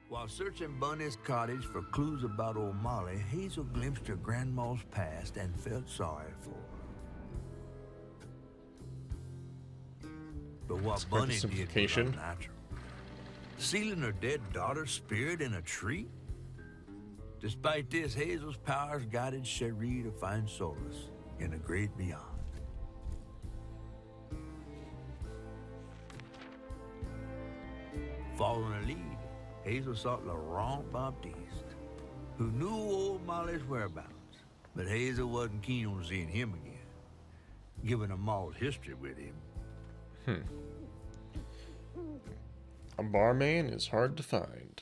While searching Bunny's cottage for clues about old Molly, Hazel glimpsed her grandma's past and felt sorry for her. But what Bunny did was unnatural. Sealing her dead daughter's spirit in a tree? Despite this, Hazel's powers guided Cherie to find solace in the great beyond. Following her lead, Hazel sought Laurent Baptiste, who knew old Molly's whereabouts, but Hazel wasn't keen on seeing him again, given a Maul's history with him. A barman is hard to find.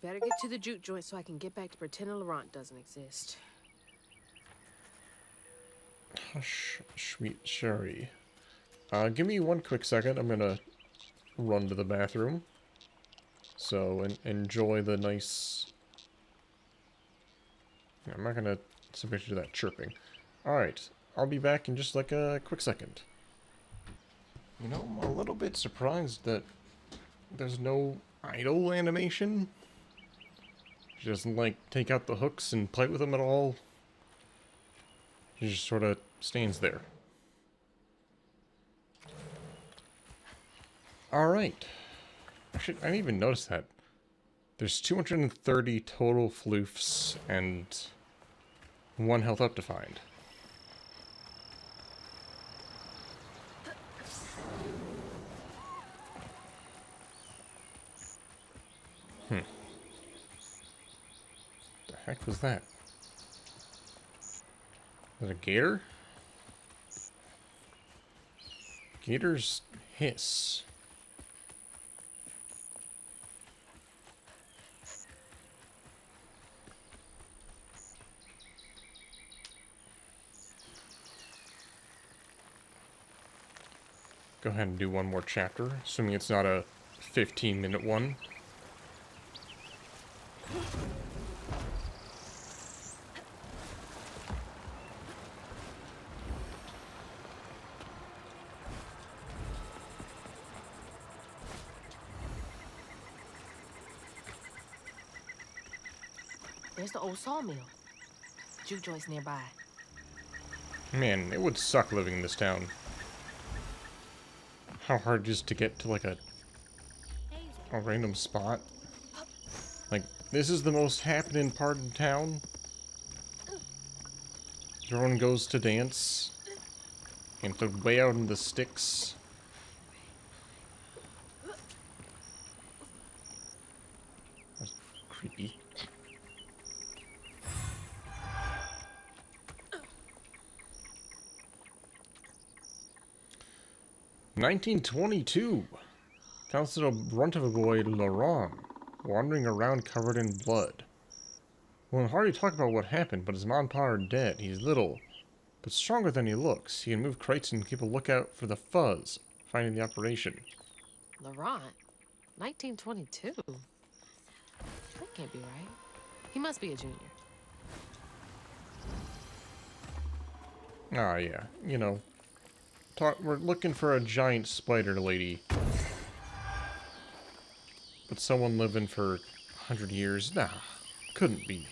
Better get to the juke joint so I can get back to pretending Laurent doesn't exist. Hush, sweet Cherie. Give me one quick second. I'm gonna run to the bathroom. So, enjoy the nice... I'm not gonna submit you to that chirping. Alright, I'll be back in just like a quick second. You know, I'm a little bit surprised that there's no idle animation. She doesn't, like, take out the hooks and play with them at all. She just sort of stands there. Alright. Actually, I didn't even notice that. There's 230 total floofs and 1 health up to find. The heck was that? Was it a gator? Gators hiss. Go ahead and do one more chapter, assuming it's not a 15-minute one. There's the old sawmill. Juke joint's nearby. Man, it would suck living in this town. How hard it is to get to, like, a random spot. Like, this is the most happening part of town. Everyone goes to dance. And it's way out in the sticks. That's creepy. "1922. Found a runt of a boy, Laurent, wandering around covered in blood. We'll hardly talk about what happened, but his mom and pa are dead. He's little, but stronger than he looks. He can move crates and keep a lookout for the fuzz, finding the operation." Laurent? 1922? That can't be right. He must be a junior. Ah, yeah. You know, we're looking for a giant spider lady. But someone living for 100 years? Nah, couldn't be.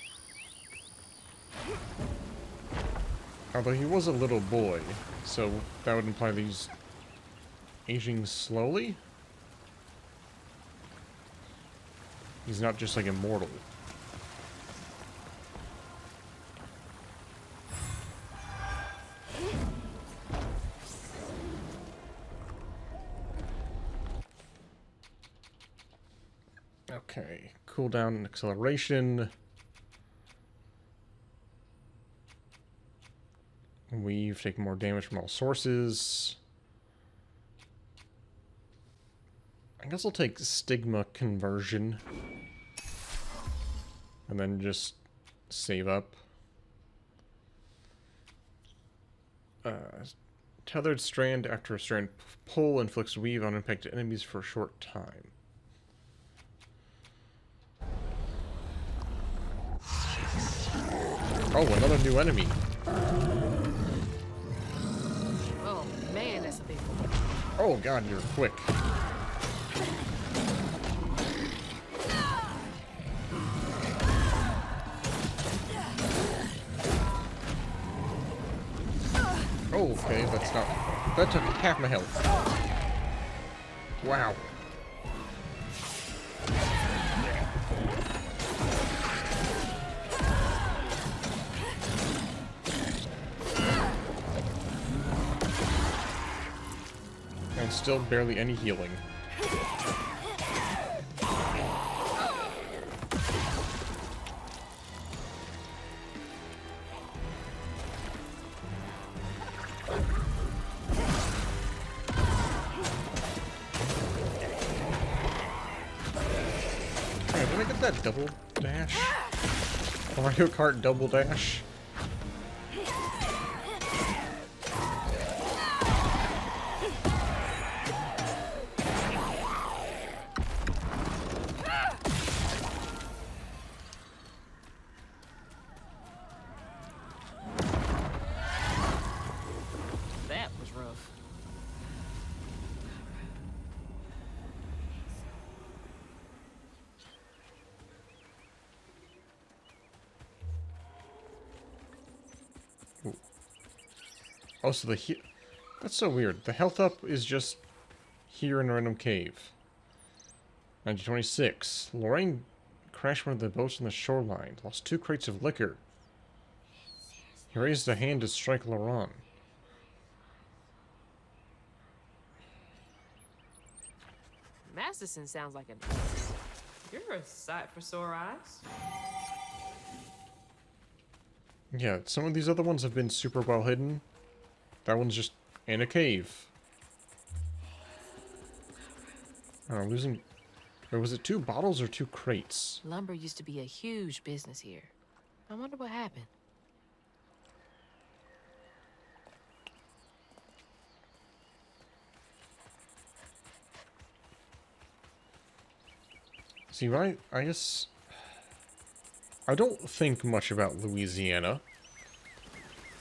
Although he was a little boy, so that would imply that he's aging slowly? He's not just, like, immortal. Okay, cooldown and acceleration. We've taken more damage from all sources. I guess I'll take stigma conversion. And then just save up. Tethered strand after a strand pull inflicts weave on impacted enemies for a short time. Oh, another new enemy. Oh, man, that's a big one. Oh god, you're quick. Okay, that's not... That took half my health. Wow. And still barely any healing. Did I get that double dash? Mario Kart double dash? That was rough. Oh, so that's so weird. The health up is just here in a random cave. 1926. Lorraine crashed one of the boats on the shoreline. Lost 2 crates of liquor. He raised a hand to strike Laurent. Masterson sounds like an... You're a sight for sore eyes. Yeah, some of these other ones have been super well hidden. That one's just in a cave. Losing... Wait, was it 2 bottles or 2 crates? Lumber used to be a huge business here. I wonder what happened. See, right? I guess... I don't think much about Louisiana.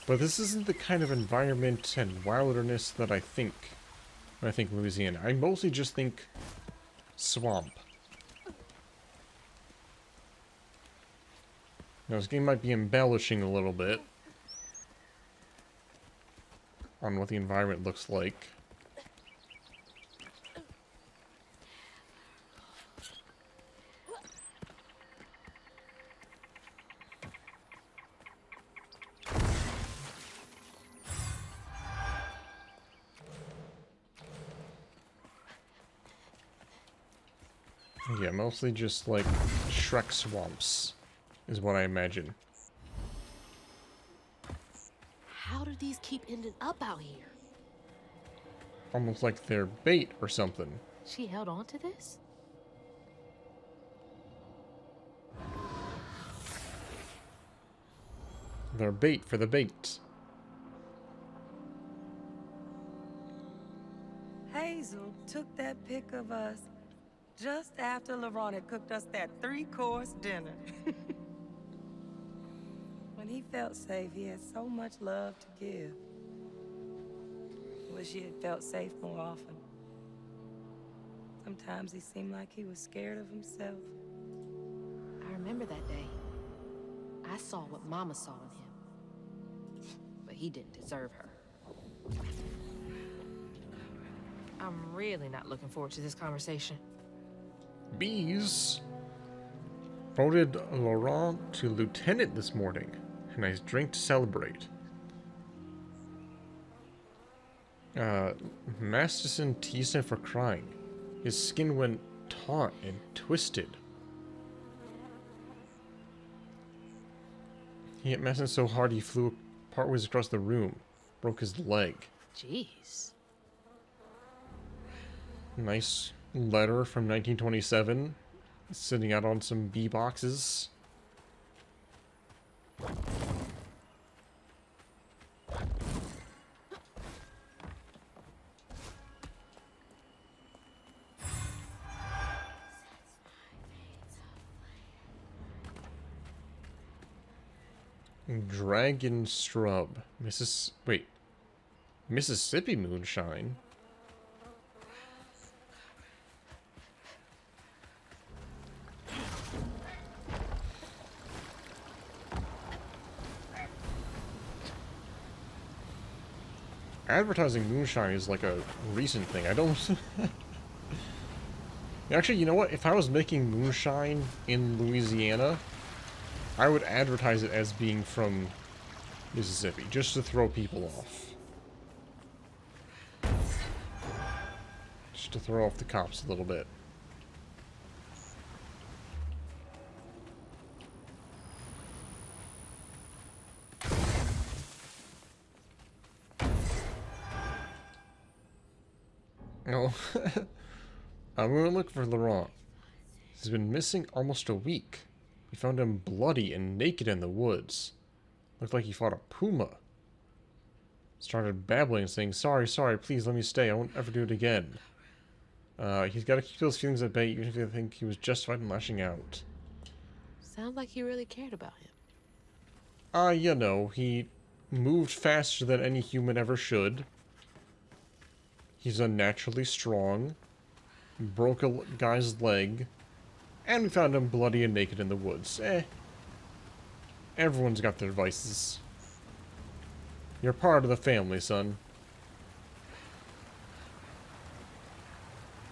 But this isn't the kind of environment and wilderness that I think when I think Louisiana. I mostly just think swamp. Now, this game might be embellishing a little bit on what the environment looks like. Yeah, mostly just like Shrek swamps is what I imagine. How do these keep ending up out here? Almost like they're bait or something. She held on to this? They're bait for the bait. Hazel took that pic of us just after Laurent had cooked us that 3-course dinner. When he felt safe, he had so much love to give. Wish he had felt safe more often. Sometimes he seemed like he was scared of himself. I remember that day. I saw what Mama saw in him. But he didn't deserve her. I'm really not looking forward to this conversation. Bees voted Laurent to lieutenant this morning. A nice drink to celebrate. Masterson teased him for crying. His skin went taut and twisted. He hit Masterson so hard he flew partways across the room. Broke his leg. Jeez. Nice letter from 1927. Sitting out on some bee boxes. Dragon Strub. Mississippi Moonshine? advertising moonshine is like a recent thing. I don't... Actually, you know what? If I was making moonshine in Louisiana, I would advertise it as being from Mississippi, just to throw people off. Just to throw off the cops a little bit. Oh, I'm gonna look for Laurent. He's been missing almost a week. We found him bloody and naked in the woods. Looked like he fought a puma. Started babbling, saying, sorry, please let me stay. I won't ever do it again. He's got to keep those feelings at bay, even if you think he was justified in lashing out. Sounds like he really cared about him. You know, he moved faster than any human ever should. He's unnaturally strong. Broke a guy's leg. And we found him bloody and naked in the woods. Everyone's got their vices. You're part of the family, son.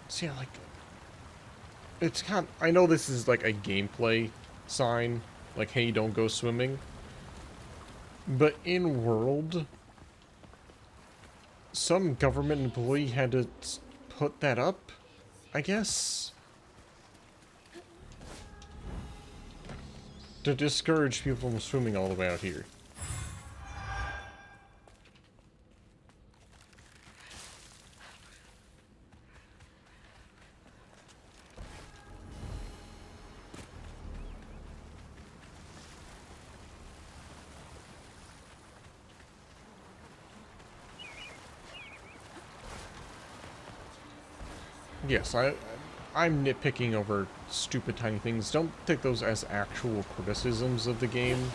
See, I like... It's kind of... I know this is like a gameplay sign. Like, hey, don't go swimming. But in world... some government employee had to put that up, I guess, to discourage people from swimming all the way out here. Yes, I'm nitpicking over stupid tiny things. Don't take those as actual criticisms of the game.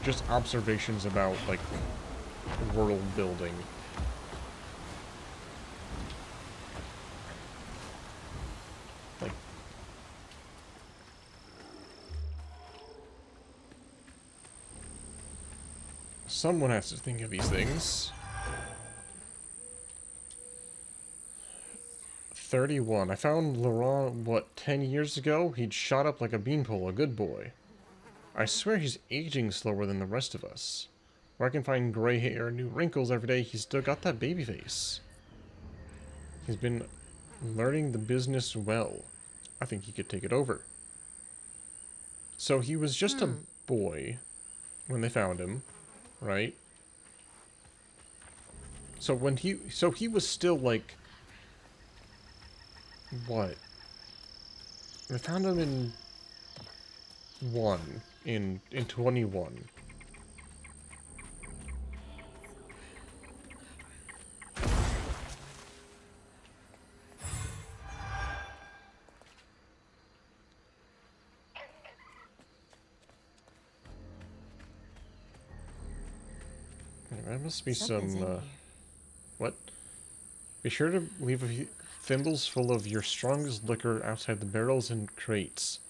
Just observations about, like, world building. Like... someone has to think of these things. 31. I found Laurent, what, 10 years ago? He'd shot up like a beanpole, a good boy. I swear he's aging slower than the rest of us. Where I can find gray hair and new wrinkles every day, he's still got that baby face. He's been learning the business well. I think he could take it over. So he was just a boy when they found him, right? So when he was still like... what? I found him in 21. There must be some, what? Be sure to leave a few thimbles full of your strongest liquor outside the barrels and crates.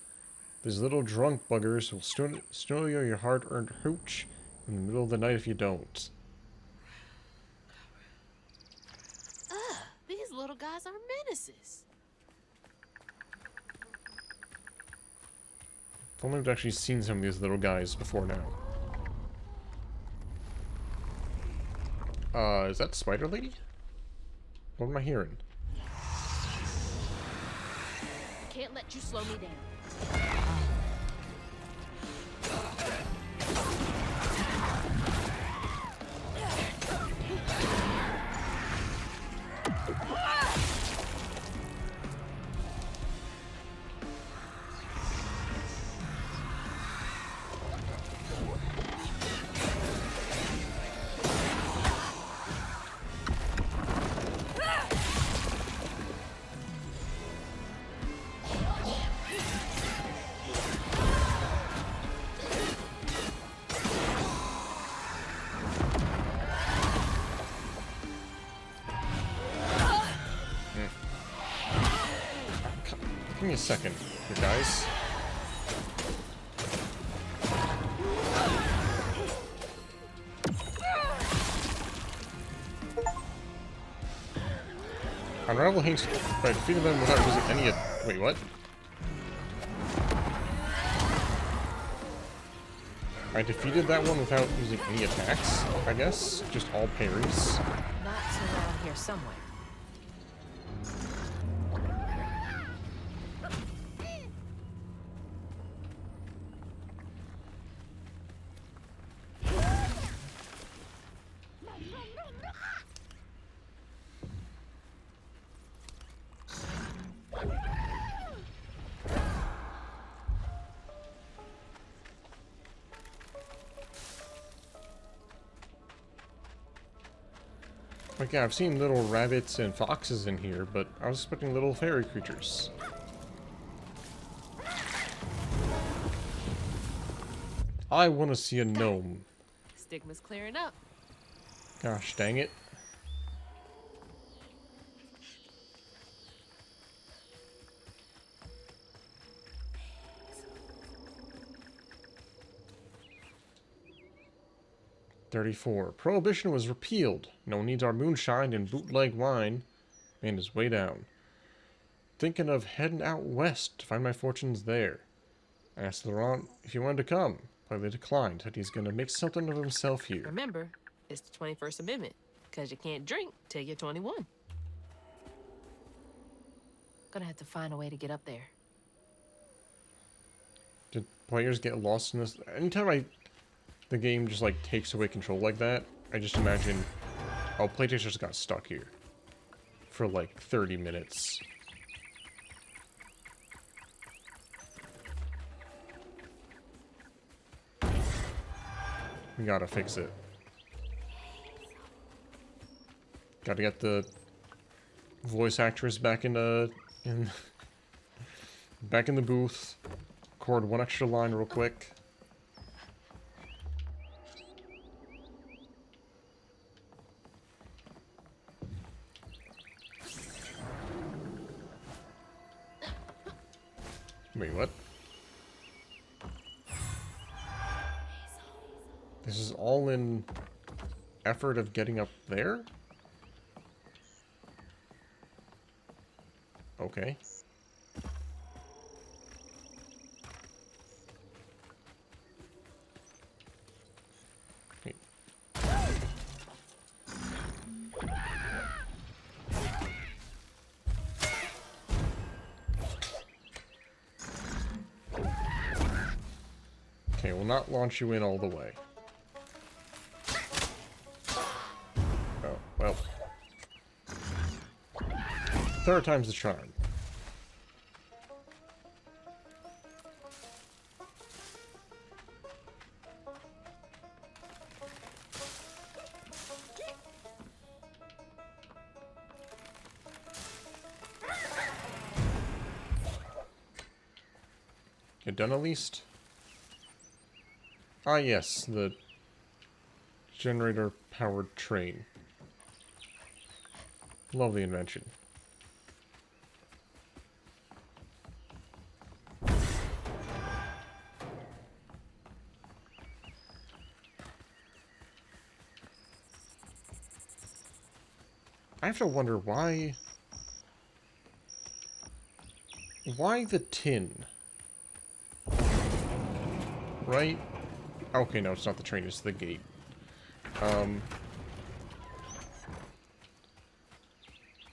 These little drunk buggers will steal your hard-earned hooch in the middle of the night if you don't. These little guys are menaces. If only I've actually seen some of these little guys before now. Is that Spider Lady? What am I hearing? Can't let you slow me down. Give me a second, you guys. Travel haste by defeating them without using any... Wait, what? I defeated that one without using any attacks, I guess. Just all parries. Not around here somewhere. Like, yeah, I've seen little rabbits and foxes in here, but I was expecting little fairy creatures. I want to see a gnome. Stigma's clearing up. Gosh dang it. $34. Prohibition was repealed. No one needs our moonshine and bootleg wine. Man is way down. Thinking of heading out west to find my fortunes there. I asked Laurent if he wanted to come. Politely declined. Said he's gonna make something of himself here. Remember, it's the 21st Amendment, because you can't drink till you're 21. Gonna have to find a way to get up there. Did players get lost in this? Anytime the game just like takes away control like that, I just imagine, oh, players just got stuck here for like 30 minutes. We gotta fix it. Gotta get the voice actress back in back in the booth. Record one extra line real quick. Wait, what? This is all in effort of getting up there? Okay. Wait. Okay, we'll not launch you in all the way. Oh, well. Third time's the charm. You done at least? Ah, yes, the generator-powered train. Lovely invention. I have to wonder why the tin? Right? Okay, no, it's not the train, it's the gate.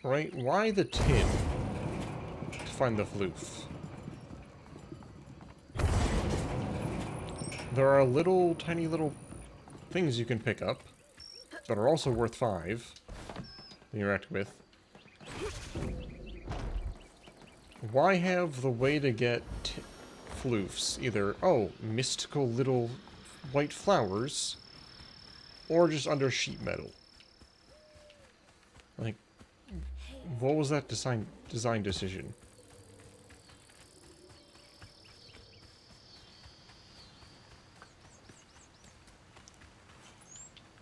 Right, why the tin? To find the floof. There are little, tiny little things you can pick up that are also worth 5 to interact with. Why have the way to get floofs either, oh, mystical little white flowers, or just under sheet metal? Like, what was that design decision?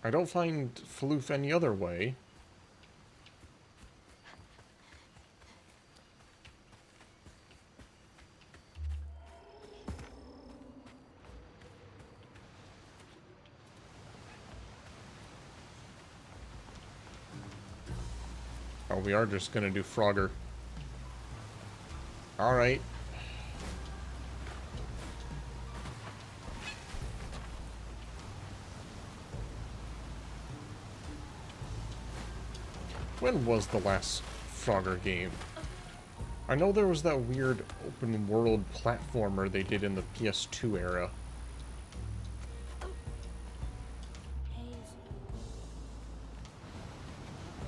I don't find floof any other way. Oh, we are just gonna do Frogger. Alright. When was the last Frogger game? I know there was that weird open world platformer they did in the PS2 era.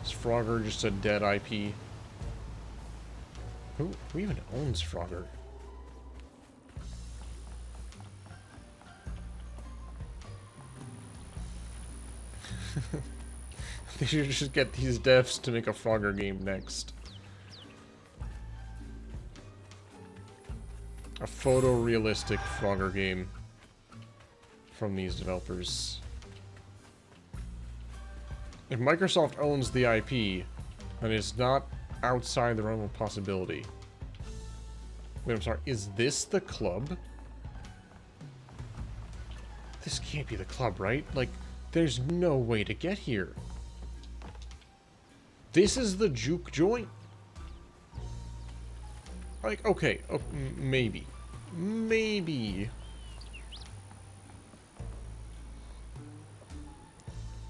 Is Frogger just a dead IP? Who even owns Frogger? They should just get these devs to make a Frogger game next. A photorealistic Frogger game from these developers. If Microsoft owns the IP, then it's not outside the realm of possibility. Wait, I'm sorry. Is this the club? This can't be the club, right? Like, there's no way to get here. This is the juke joint? Like, okay, maybe. Maybe.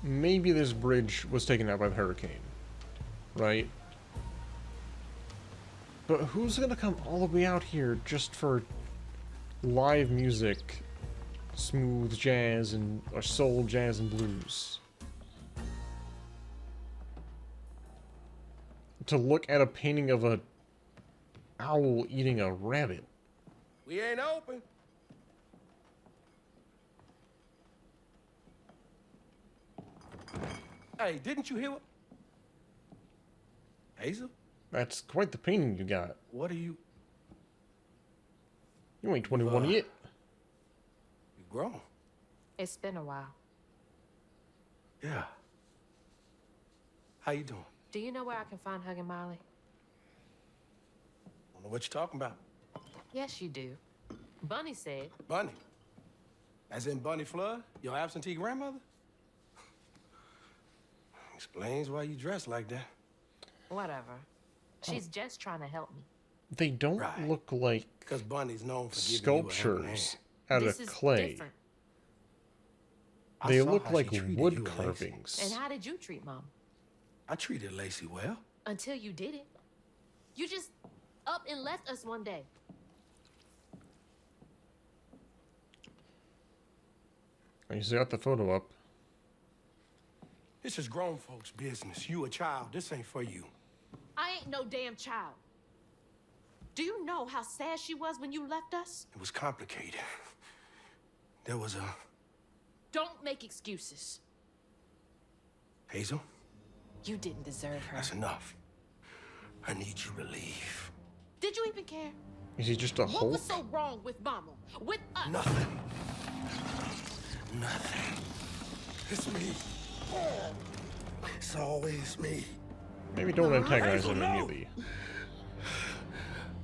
Maybe this bridge was taken out by the hurricane. Right? But who's gonna come all the way out here just for live music, smooth jazz, and or soul, jazz, and blues? To look at a painting of a owl eating a rabbit. We ain't open. Hey, didn't you hear what? Hazel? That's quite the painting you got. What are you? You ain't 21 yet. You grown. It's been a while. Yeah. How you doing? Do you know where I can find Hug and Molly? Don't know what you're talking about. Yes, you do. Bunny said. Bunny. As in Bunny Flood, your absentee grandmother? Explains why you dress like that. Whatever. She's just trying to help me. They don't Right. look like Because Bunny's known for giving you a helping sculptures hand. out This of is clay. different. I They saw look how like she treated wood you, Lacey. carvings. And how did you treat Mom? I treated Lacey well. Until you did it. You just up and left us one day. You still got the photo up. This is grown folks' business. You a child. This ain't for you. I ain't no damn child. Do you know how sad she was when you left us? It was complicated. There was a... Don't make excuses. Hazel, You didn't deserve her. that's enough. I need you to leave. Did you even care? Is he just a What Hulk? was so wrong with Mama? With us? Nothing. Nothing. It's me. It's always me. Maybe don't antagonize Hazel, him no! immediately.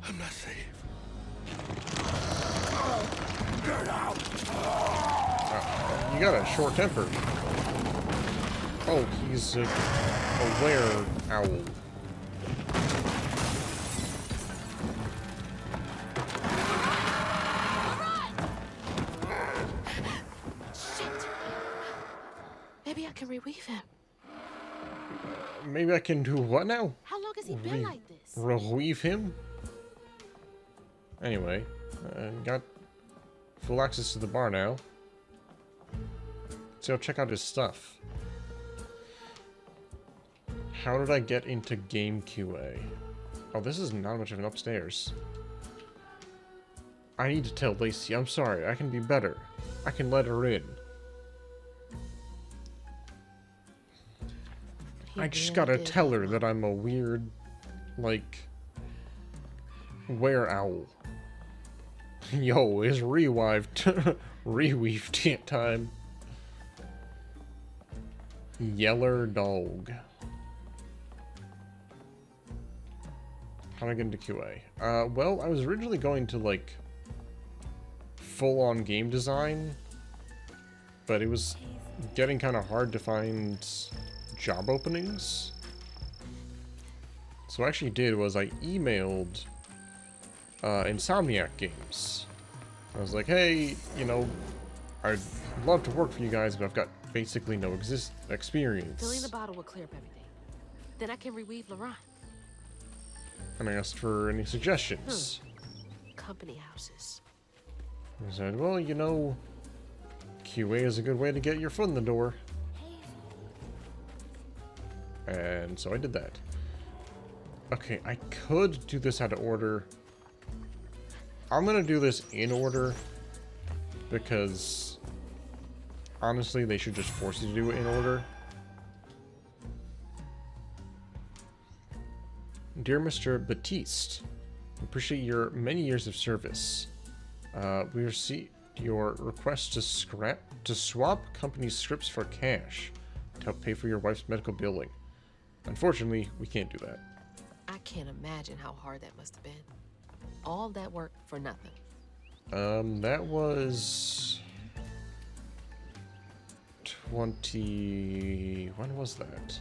I'm not safe. Get out! You got a short temper. Oh, he's a were owl. Shit. Maybe I can reweave him. Maybe I can do what now? How long has he been like this? Reweave him? Anyway, got full access to the bar now. So I'll check out his stuff. How did I get into game QA? Oh, this is not much of an upstairs. I need to tell Lacey. I'm sorry. I can be better. I can let her in. I just gotta tell her that I'm a weird, like, were owl. Yo, it's reweaved time. Yeller dog. How do I get into QA? Well, I was originally going to, like, full-on game design, but it was getting kind of hard to find job openings. So what I actually did was I emailed Insomniac Games. I was like, hey, you know, I'd love to work for you guys, but I've got basically no experience. Filling the bottle will clear up everything. Then I can reweave Laurent. And I asked for any suggestions. Company houses. I said, well, you know, QA is a good way to get your foot in the door. And so I did that. Okay, I could do this out of order. I'm gonna do this in order because honestly, they should just force you to do it in order. Dear Mr. Batiste, appreciate your many years of service. We received your request to swap company scripts for cash to help pay for your wife's medical billing. Unfortunately, we can't do that. I can't imagine how hard that must have been. All that work for nothing. That was 20... When was that?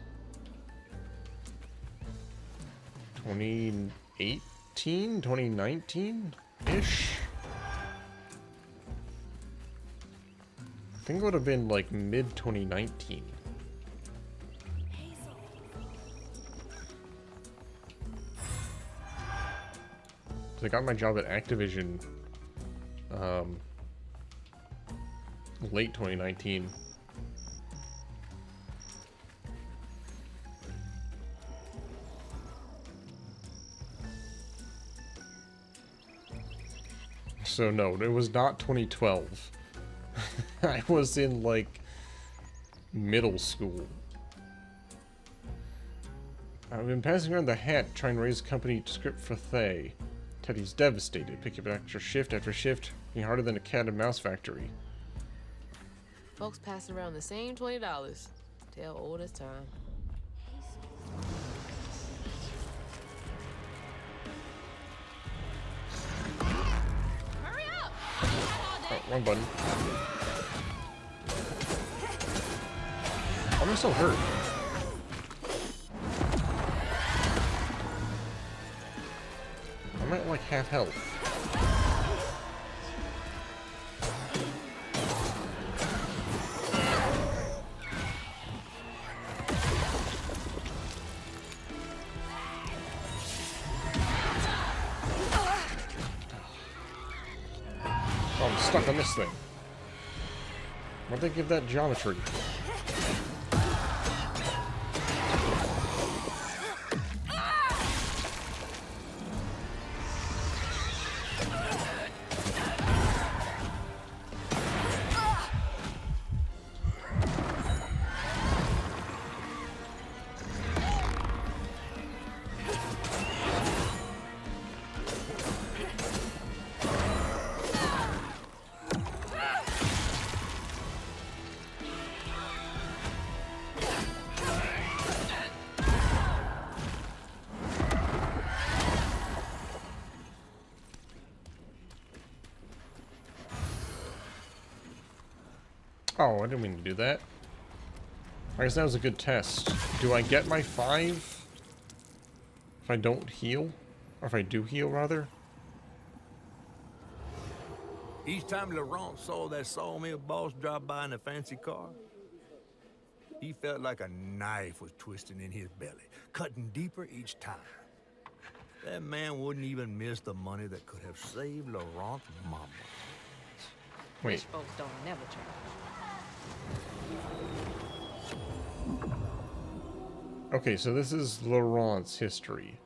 2018? 2019-ish? I think it would have been like mid-2019. I got my job at Activision late 2019. So no, it was not 2012. I was in like middle school. I've been passing around the hat trying to raise company script for Thay. Teddy's devastated, picking up extra shift after shift, being harder than a cat and mouse factory. Folks passing around the same $20. Tale old as time. Hurry up! Oh, wrong button. Why am I so hurt? I'm at like half health. Oh, I'm stuck on this thing. Why'd they give that geometry? Oh, I didn't mean to do that. I guess that was a good test. Do I get my 5? If I don't heal? Or if I do heal, rather? Each time Laurent saw that sawmill boss drop by in a fancy car, he felt like a knife was twisting in his belly, cutting deeper each time. That man wouldn't even miss the money that could have saved Laurent's mama. Wait. Rich folks don't never try. Okay, so this is Laurent's history.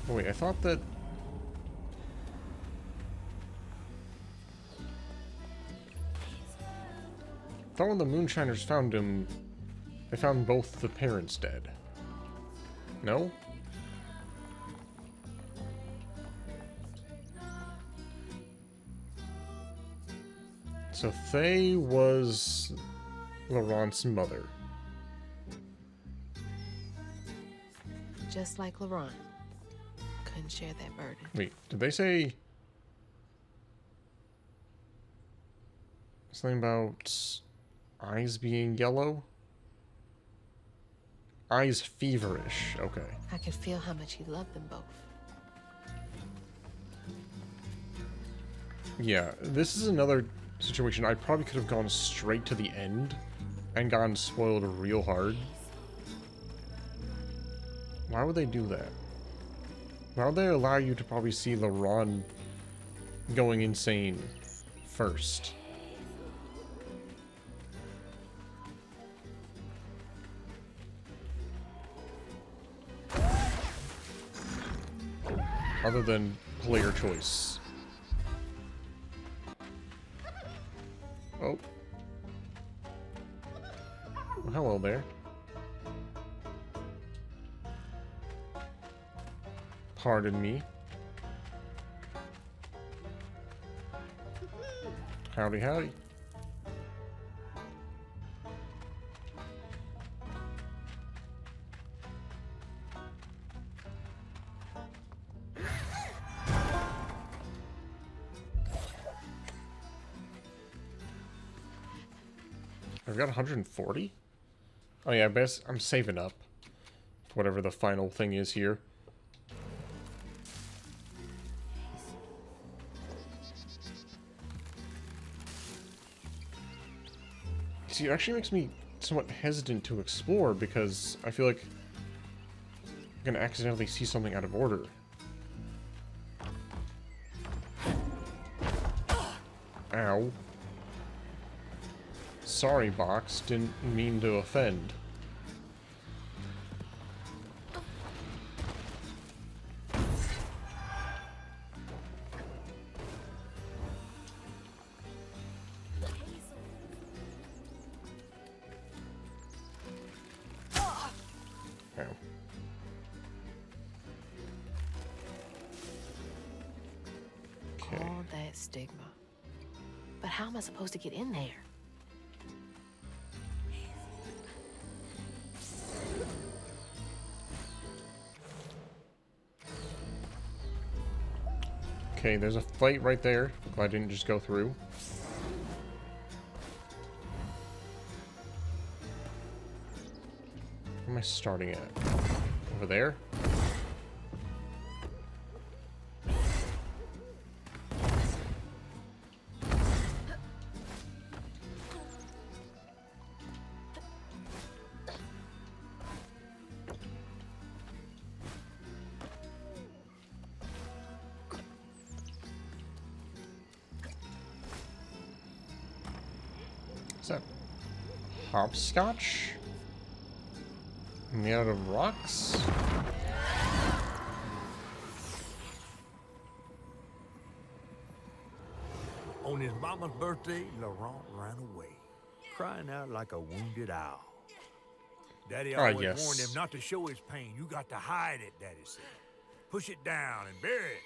Oh, wait, I thought that... I thought when the Moonshiners found him, they found both the parents dead. No? So Thay was Laurent's mother. Just like Laurent. couldn't share that burden. Wait, did they say something about eyes being yellow? Eyes feverish. Okay. I could feel how much he loved them both. Yeah, this is another situation. I probably could have gone straight to the end and gotten spoiled real hard. Why would they do that? Why would they allow you to probably see LeRon going insane first? Other than player choice. Oh. Well, hello there. Pardon me. Howdy, howdy. I've got 140? Oh yeah, I guess I'm saving up. Whatever the final thing is here. See, it actually makes me somewhat hesitant to explore because I feel like I'm gonna accidentally see something out of order. Ow. Sorry, box. Didn't mean to offend. Ow. Okay. All that stigma. But how am I supposed to get in there? Okay, there's a fight right there. I didn't just go through. Where am I starting at? Over there? Is that hopscotch? Made out of rocks? On his mama's birthday, Laurent ran away, crying out like a wounded owl. Daddy always yes. warned him not to show his pain. You got to hide it, Daddy said. Push it down and bury it.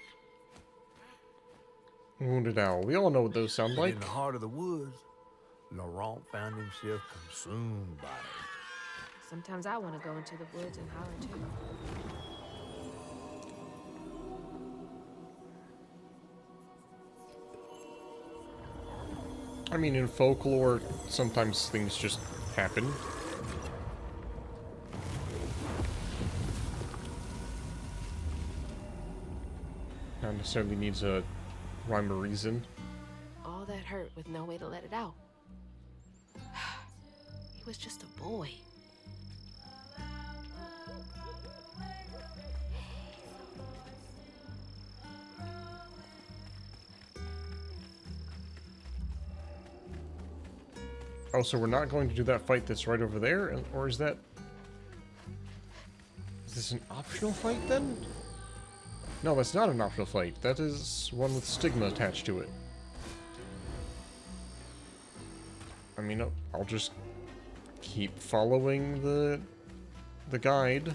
Wounded owl. We all know what those sound But like. in the heart of the woods, Laurent found himself consumed by it. Sometimes I want to go into the woods and holler too. I mean, in folklore, sometimes things just happen. Not necessarily needs a rhyme or reason. All that hurt with no way to let it out. He was just a boy. Oh, so we're not going to do that fight that's right over there? Or is that... Is this an optional fight, then? No, that's not an optional fight. That is one with stigma attached to it. I mean, I'll just keep following the guide.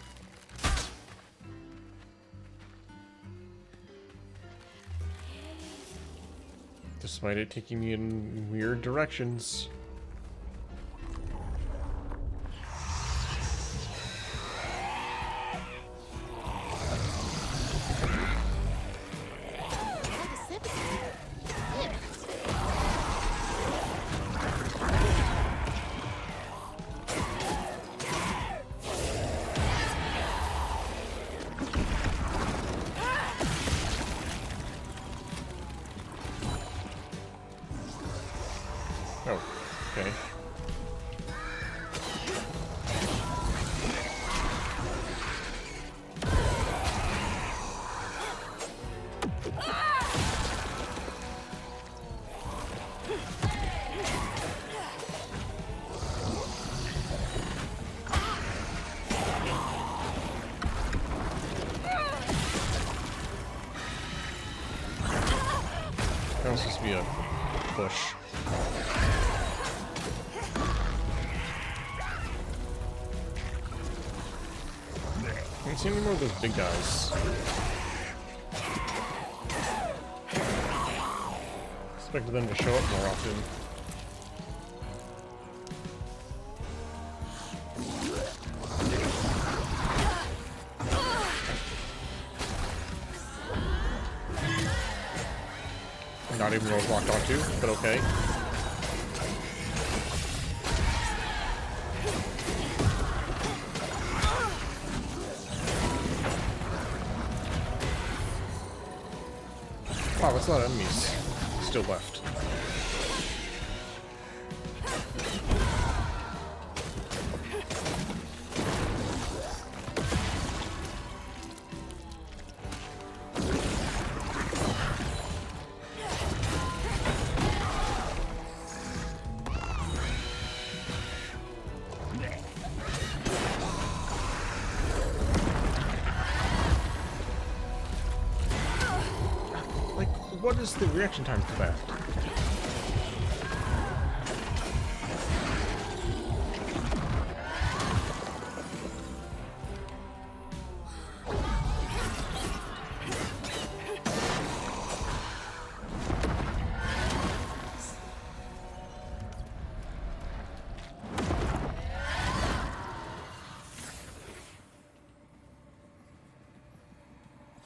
Despite it taking me in weird directions. Oh, okay. That was supposed to be a push. I don't see any more of those big guys. Expected them to show up more often. Not even what I was locked onto, but okay. Wow, that's a lot of enemies still left. What is the reaction time for that?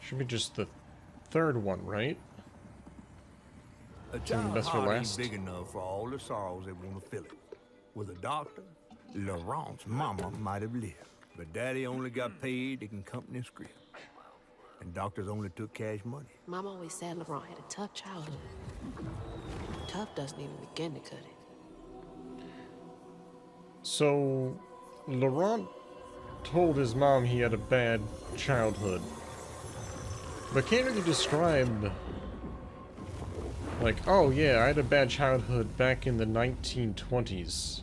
Should be just the third one, right? A child best for heart ain't last. big enough for all the sorrows that want to fill it. With a doctor, Laurent's mama might have lived, but Daddy only got paid in company script. And doctors only took cash money. Mom always said Laurent had a tough childhood. Tough doesn't even begin to cut it. So, Laurent told his mom he had a bad childhood, but can't really describe, like, oh yeah, I had a bad childhood back in the 1920s.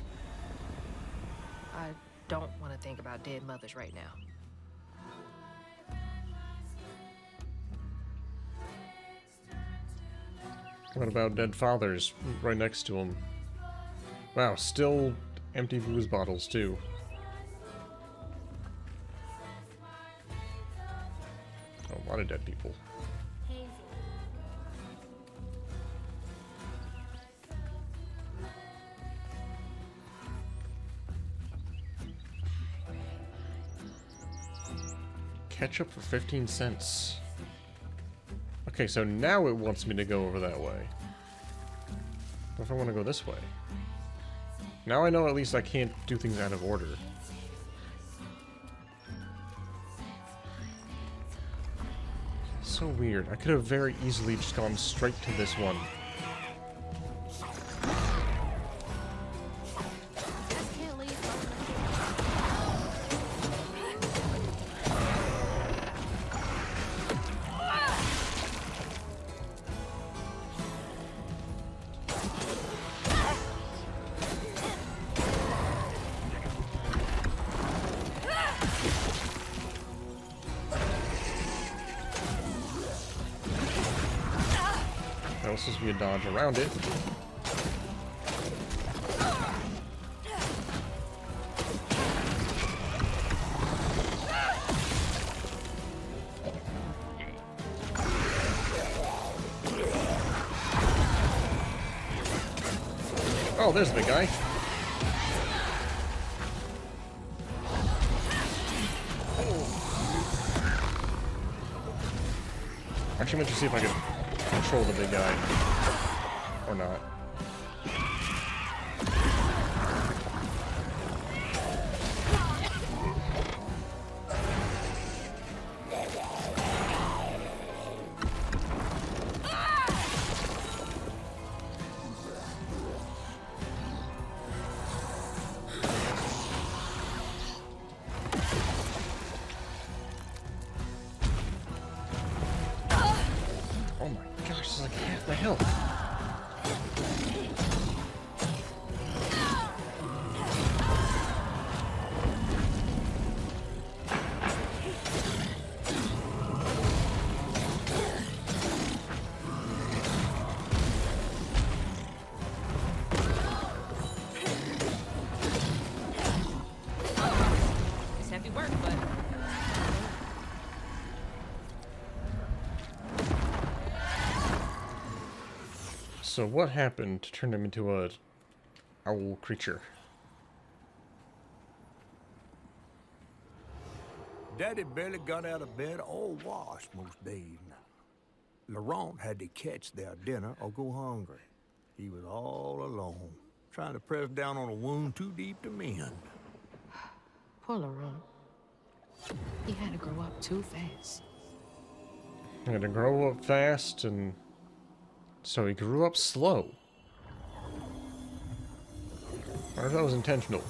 I don't want to think about dead mothers right now. What about dead fathers right next to him? Wow, still empty booze bottles too. A lot of dead people. Ketchup for 15 cents. Okay, so now it wants me to go over that way. What if I want to go this way? Now I know at least I can't do things out of order. So weird. I could have very easily just gone straight to this one. That was supposed to be a dodge around it. Oh, there's the big guy. Actually, meant to see if I could control the big guy. Or not. hell? It's heavy work, but So what happened to turn him into a owl creature? Daddy barely got out of bed or washed most days now. Laurent had to catch their dinner or go hungry. He was all alone, trying to press down on a wound too deep to mend. poor Laurent. He had to grow up too fast. He had to grow up fast, and so he grew up slow. I wonder if that was intentional.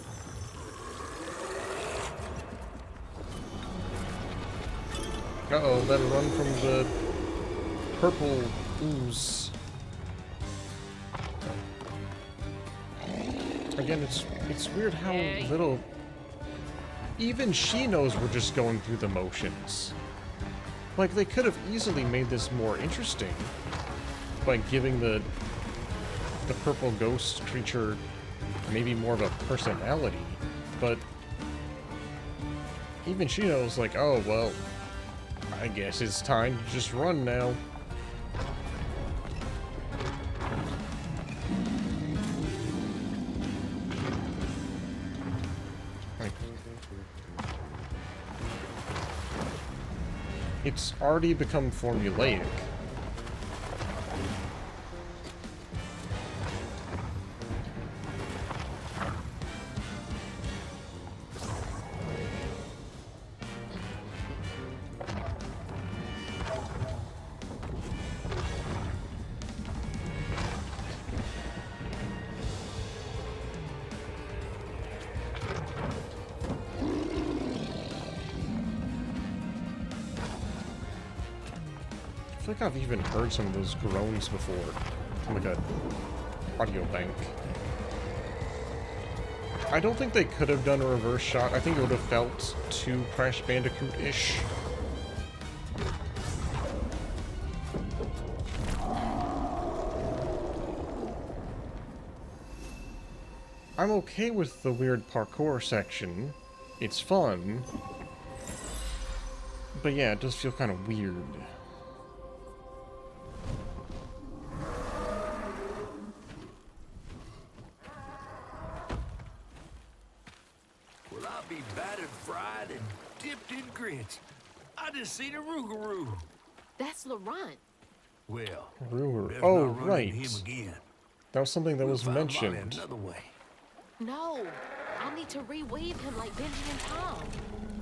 Uh-oh, better run from the purple ooze. Again, it's weird how little... Even she knows we're just going through the motions. Like, they could have easily made this more interesting by giving the purple ghost creature maybe more of a personality, but even she knows, like, oh, well, I guess it's time to just run now. Like, it's already become formulaic. I feel like I've even heard some of those groans before from like a audio bank. I don't think they could have done a reverse shot. I think it would have felt too Crash Bandicoot-ish. I'm okay with the weird parkour section. It's fun. But yeah, it does feel kind of weird. Well, I'll be battered, fried, and dipped in grits. I just seen a Rougarou. That's Laurent. Well, Rougarou. best Oh, not run right. into him again. That was something that was We'll find Molly mentioned. another way. No, I need to reweave him like Benji and Tom.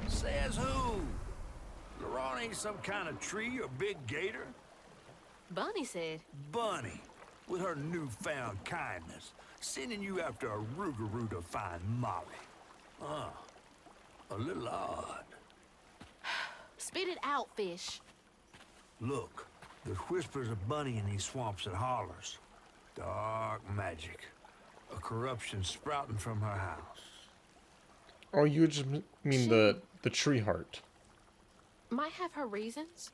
Says who? Laurent ain't some kind of tree or big gator. Bunny said, Bunny, with her newfound kindness, sending you after a Rougarou to find Molly. A little odd. spit it out, fish. Look, there's whispers of Bunny in these swamps and hollers. Dark magic. A corruption sprouting from her house. Oh, you just mean the tree heart. Might have her reasons.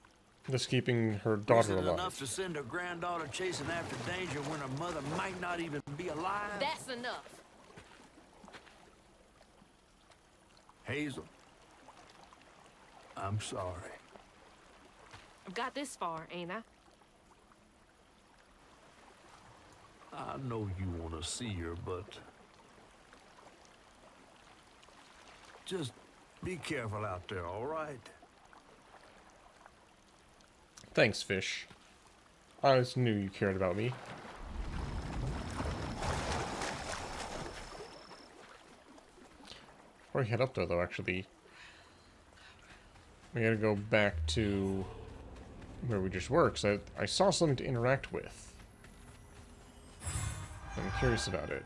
That's keeping her daughter Is it alive. enough to send her granddaughter chasing after danger when her mother might not even be alive? That's enough. Hazel, I'm sorry. I've got this far, ain't I? I know you want to see her, but just be careful out there, all right? Thanks, fish. I just knew you cared about me. Before we head up there, though, actually, we gotta go back to where we just were, because I saw something to interact with. I'm curious about it.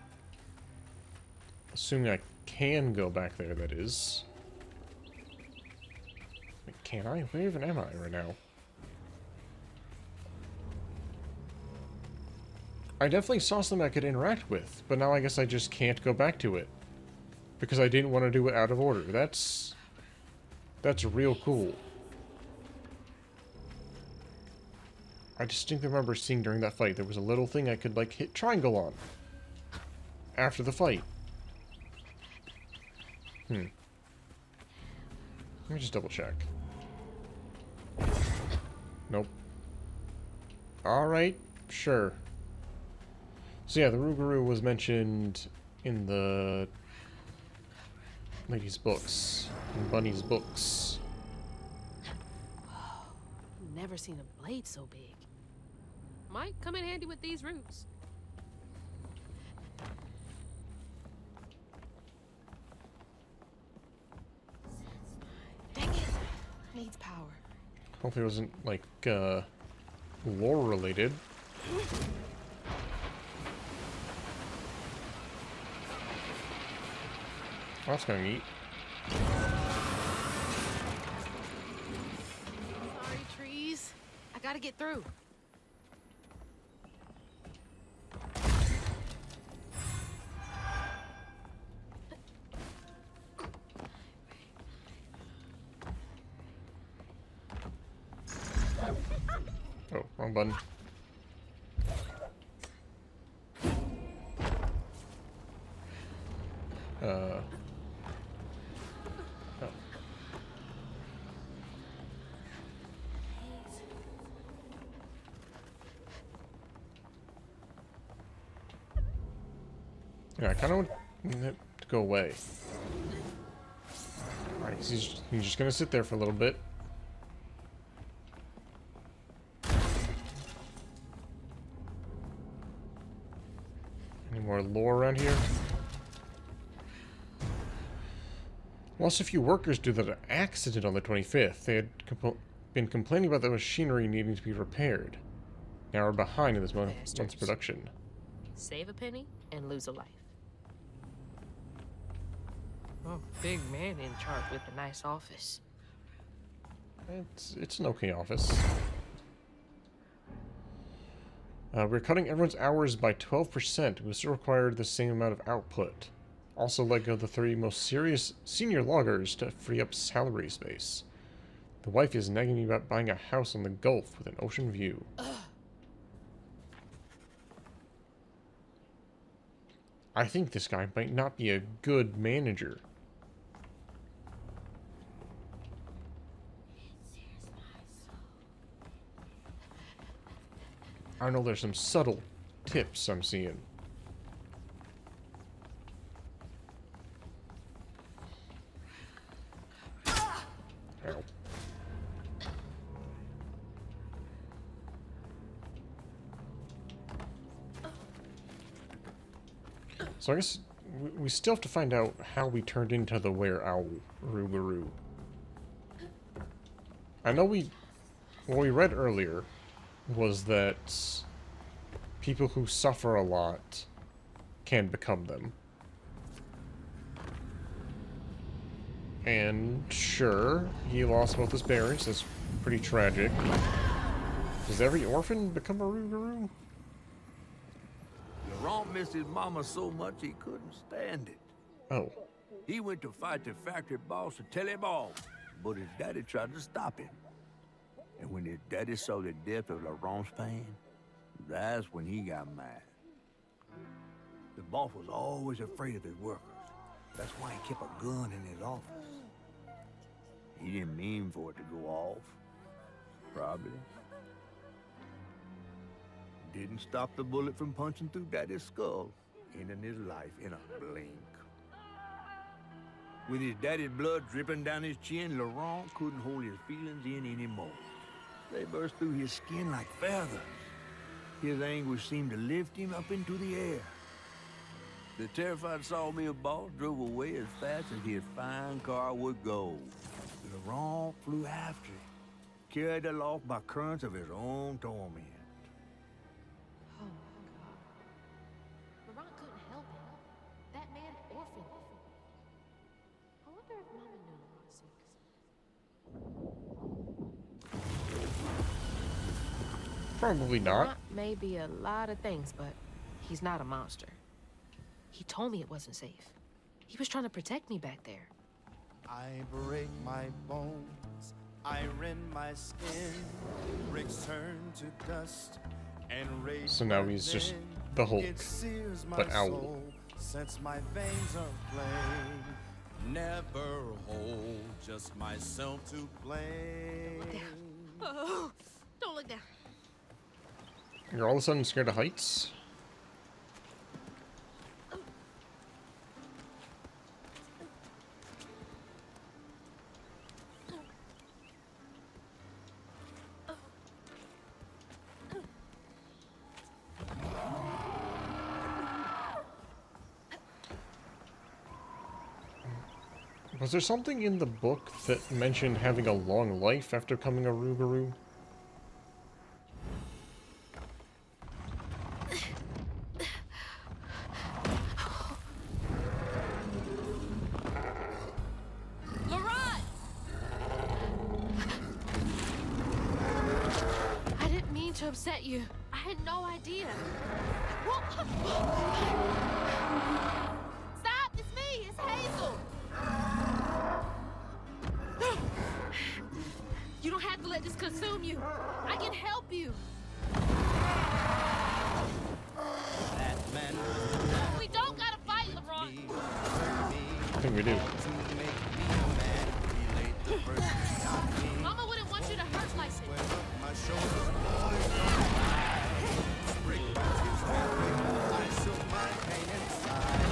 Assuming I can go back there, that is. Wait, can I? Where even am I right now? I definitely saw something I could interact with, but now I guess I just can't go back to it. Because I didn't want to do it out of order. That's real cool. I distinctly remember seeing during that fight, there was a little thing I could, like, hit triangle on. After the fight. Let me just double check. Nope. Alright, sure. So yeah, the Rougarou was mentioned in the lady's books, in Bunny's books. Never seen a blade so big. Might come in handy with these roots. Dang it! Needs power. Hopefully it wasn't, like, lore related. Oh, that's kinda neat. Sorry, trees. I gotta get through. Oh, wrong button. Oh. Yeah, I kind of want it to go away. Alright, he's just gonna sit there for a little bit. Any more lore around here? Lost a few workers due to the accident on the 25th. They had been complaining about the machinery needing to be repaired. Now we're behind in this month's production. Save a penny and lose a life. Oh, big man in charge with a nice office. It's an okay office. We're cutting everyone's hours by 12%. We still require the same amount of output. Also let go of the 3 most serious senior loggers to free up salary space. The wife is nagging me about buying a house on the Gulf with an ocean view. I think this guy might not be a good manager. I know there's some subtle tips I'm seeing. Ow. So I guess we still have to find out how we turned into the were-owl Rougarou. I know what we read earlier was that people who suffer a lot can become them. And sure, he lost both his parents. That's pretty tragic. Does every orphan become a Rougarou? Laurent missed his mama so much he couldn't stand it. Oh. He went to fight the factory boss to tell him off, but his daddy tried to stop him. And when his daddy saw the death of Laurent's pain, that's when he got mad. The boss was always afraid of his workers. That's why he kept a gun in his office. He didn't mean for it to go off. Probably. Didn't stop the bullet from punching through Daddy's skull, ending his life in a blink. With his daddy's blood dripping down his chin, Laurent couldn't hold his feelings in anymore. They burst through his skin like feathers. His anguish seemed to lift him up into the air. The terrified sawmill boss drove away as fast as his fine car would go. Laurent flew after it, carried aloft by currents of his own torment. Oh my God. Laurent couldn't help it. That man orphaned him. I wonder if Mama knew Laurent's secrets. Probably not. Laurent may be a lot of things, but he's not a monster. He told me it wasn't safe. He was trying to protect me back there. I break my bones, I rend my skin, bricks turn to dust, and rage. So now he's just the Hulk, but owl. Sets my veins aflame. Never hold just myself to blame. Oh, don't look down. You're all of a sudden scared of heights? Was there something in the book that mentioned having a long life after becoming a Rougarou? Laurent! I didn't mean to upset you. I had no idea. Stop! It's me! It's Hazel! You don't have to let this consume you. I can help you. That man We don't gotta fight, Laurent. I think we do. Mama wouldn't want you to hurt myself. my shoulders, break my tears, I shook my pain inside.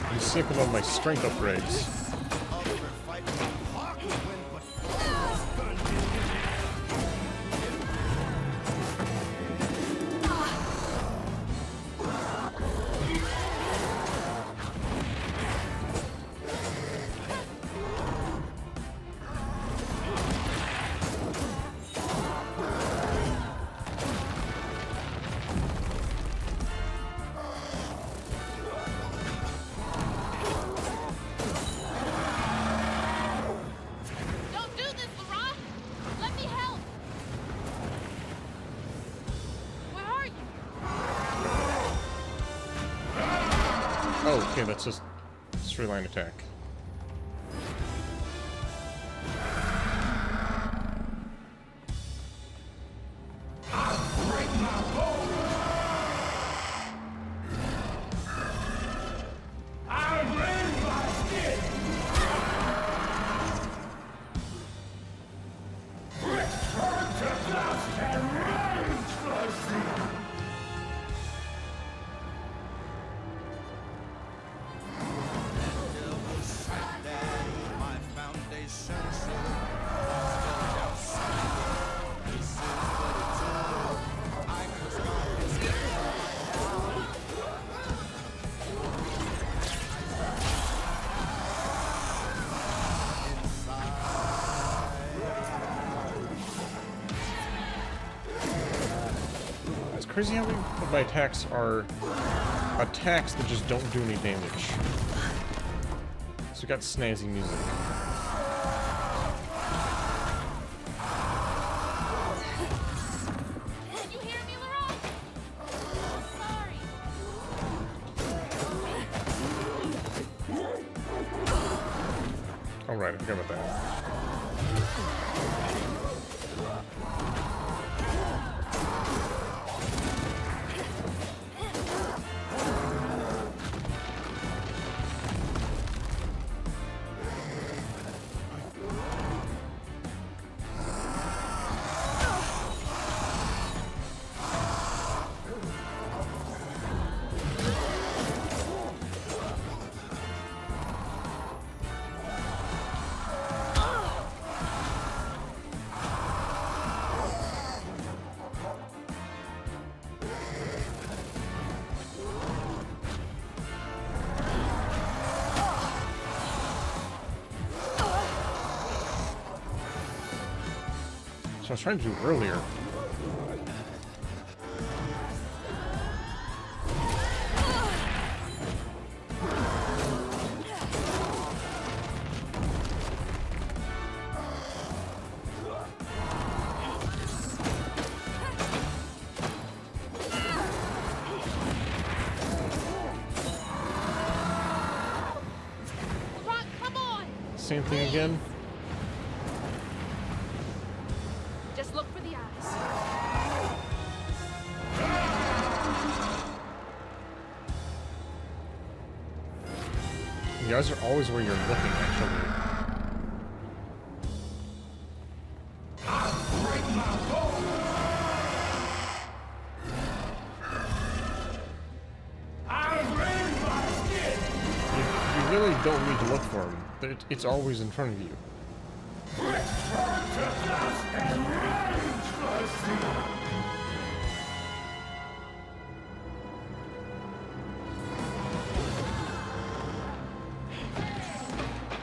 I'm sipping on my strength upgrades. Oh, okay, that's just straight line attack. Crazy how many of my attacks are attacks that just don't do any damage. So we got snazzy music. Can you hear me, Laurent? Sorry. Alright, I forgot about that. So I was trying to do earlier. Rock, come on! Same thing again. Just look for the eyes. The eyes are always where you're looking, actually. You really don't need to look for them. It's always in front of you.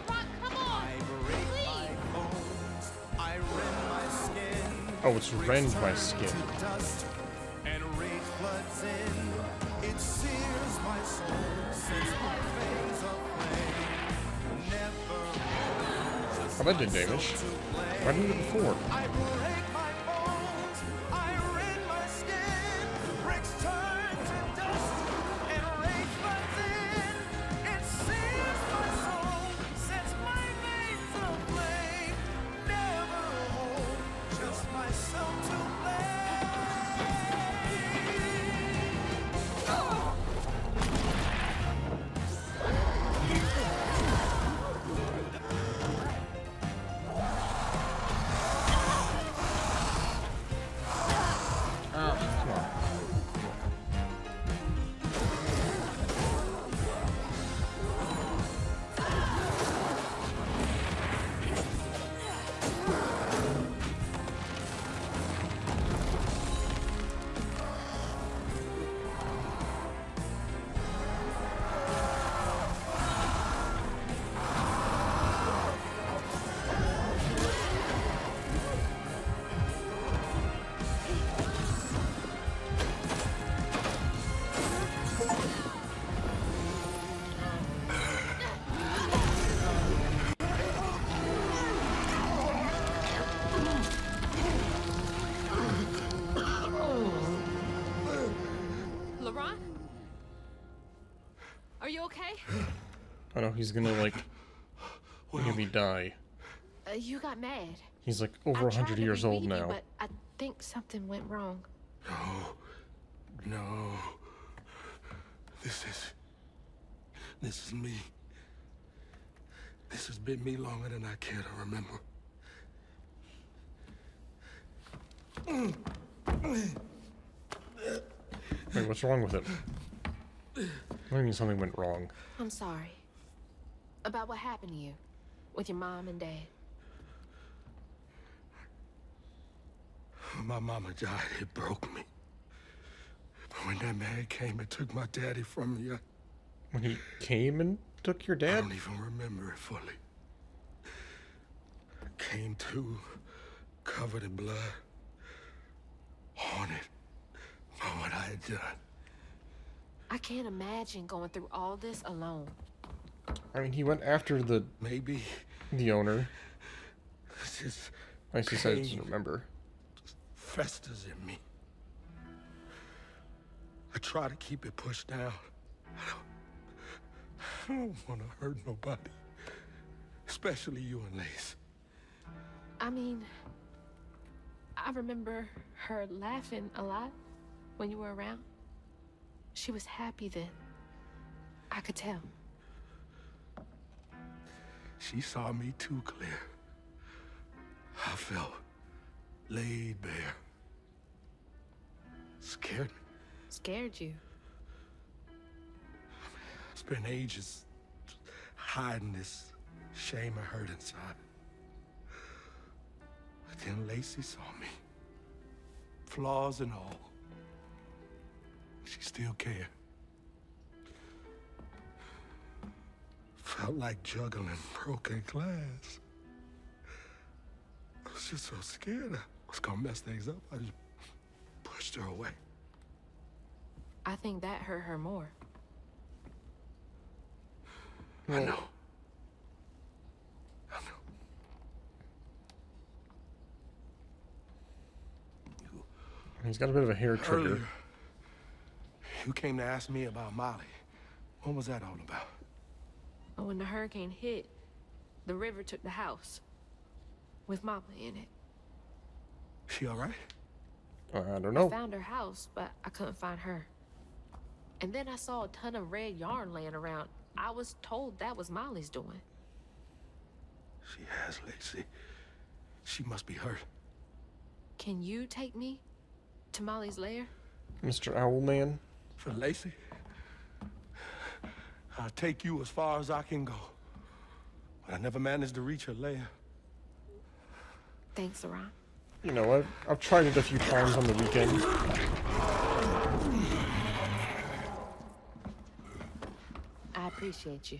Rock, come on! I break my bones, I rend my skin. Oh, it's rend my skin. To dust, and rage floods in. It sears my soul, sets my veins aflame. Never just Oh, that did damage. Why didn't it before? I break my bones, I rend my skin. Bricks turn to dust, and rage floods in. It sears my soul, sets my veins aflame. Never home, just myself to blame. Come on. Laurent? Are you okay? I know he's gonna, like, maybe die. You got mad. He's, like, I over tried 100 to years old relieve you, now. but I think something went wrong. No. This is me. This has been me longer than I care to remember. Wait, what's wrong with it? What do you mean something went wrong? I'm sorry. About what happened to you with your mom and dad. My mama died. It broke me. But when that man came and took my daddy from me, When he came and took your I dad? don't even remember it fully. Came to, covered in blood, haunted by what I had done. I can't imagine going through all this alone. I mean, he went after the Maybe owner. it's just I just said I pain don't remember. festers in me. I try to keep it pushed down. I don't want to hurt nobody, especially you and Lace. I mean, I remember her laughing a lot when you were around. She was happy then. I could tell. She saw me too clear. I felt laid bare. Scared me. Scared you. I spent ages hiding this shame and hurt inside. But then Lacey saw me. Flaws and all. She still cared. Felt like juggling broken glass. I was just so scared. was gonna mess things up, I just pushed her away. I think that hurt her more. I know. I know. He's got a bit of a hair trigger. Earlier, you came to ask me about Molly. What was that all about? But when the hurricane hit, the river took the house with Mama in it. She all right? I don't I know. found her house, but I couldn't find her. And then I saw a ton of red yarn laying around. I was told that was Molly's doing. She has, Lacey. She must be hurt. Can you take me to Molly's lair? Mr. Owlman. For Lacey, I'll take you as far as I can go. But I never managed to reach her lair. Thanks, Aram. You know, I've tried it a few times on the weekend. I appreciate you.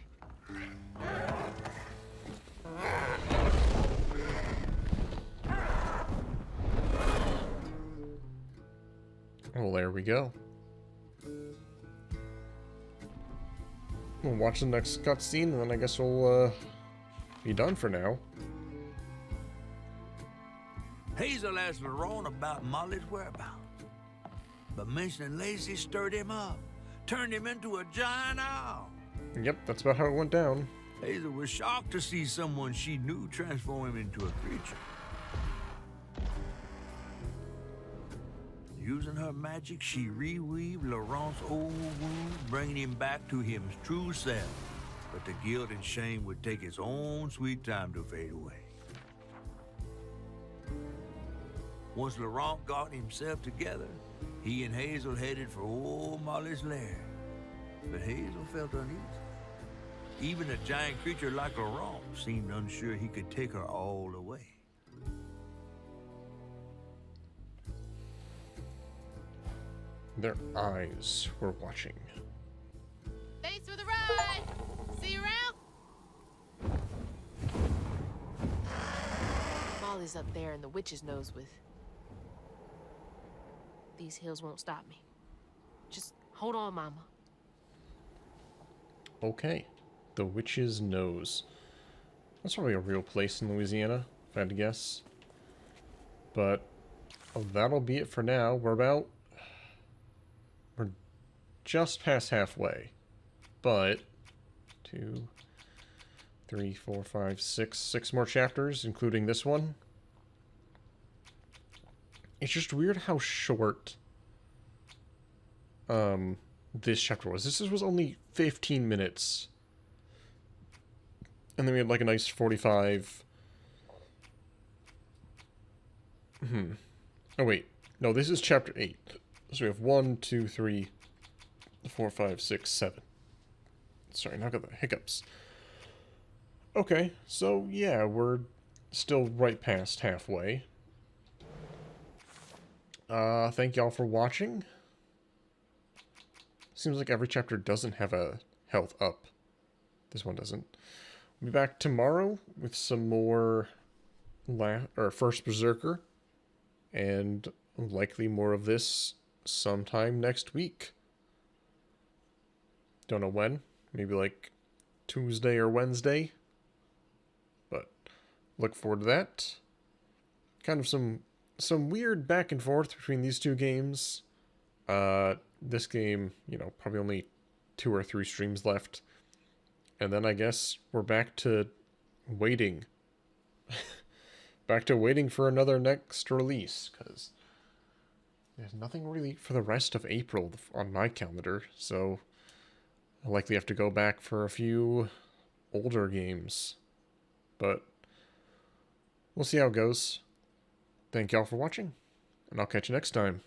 Well, there we go. We'll watch the next cutscene, and then I guess we'll be done for now. Hazel asked Laurent about Molly's whereabouts. But mentioning Lacey stirred him up, turned him into a giant owl. Yep, that's about how it went down. Hazel was shocked to see someone she knew transform him into a creature. Using her magic, she reweaved Laurent's old wound, bringing him back to his true self. But the guilt and shame would take its own sweet time to fade away. Once Laurent got himself together, he and Hazel headed for old Molly's lair. But Hazel felt uneasy. Even a giant creature like Laurent seemed unsure he could take her all away. Their eyes were watching. Thanks for the ride! See you around? Molly's up there in the witch's nose with... These hills won't stop me. Just hold on, Mama. Okay. The Witch's Nose. That's probably a real place in Louisiana, if I had to guess. But that'll be it for now. We're just past halfway. But 2, 3, 4, 5, 6 more chapters, including this one. It's just weird how short this chapter was. This was only 15 minutes. And then we had like a nice 45. Oh wait. No, this is chapter 8. So we have 1, 2, 3, 4, 5, 6, 7. Sorry, now I got the hiccups. Okay, so yeah, we're still right past halfway. Thank y'all for watching. Seems like every chapter doesn't have a health up. This one doesn't. We'll be back tomorrow with some more First Berserker. And likely more of this sometime next week. Don't know when. Maybe like Tuesday or Wednesday. But look forward to that. Kind of some weird back and forth between these two games. This game, you know, probably only 2 or 3 streams left. And then I guess we're back to waiting. Back to waiting for another next release, because there's nothing really for the rest of April on my calendar, so I'll likely have to go back for a few older games. But we'll see how it goes. Thank y'all for watching, and I'll catch you next time.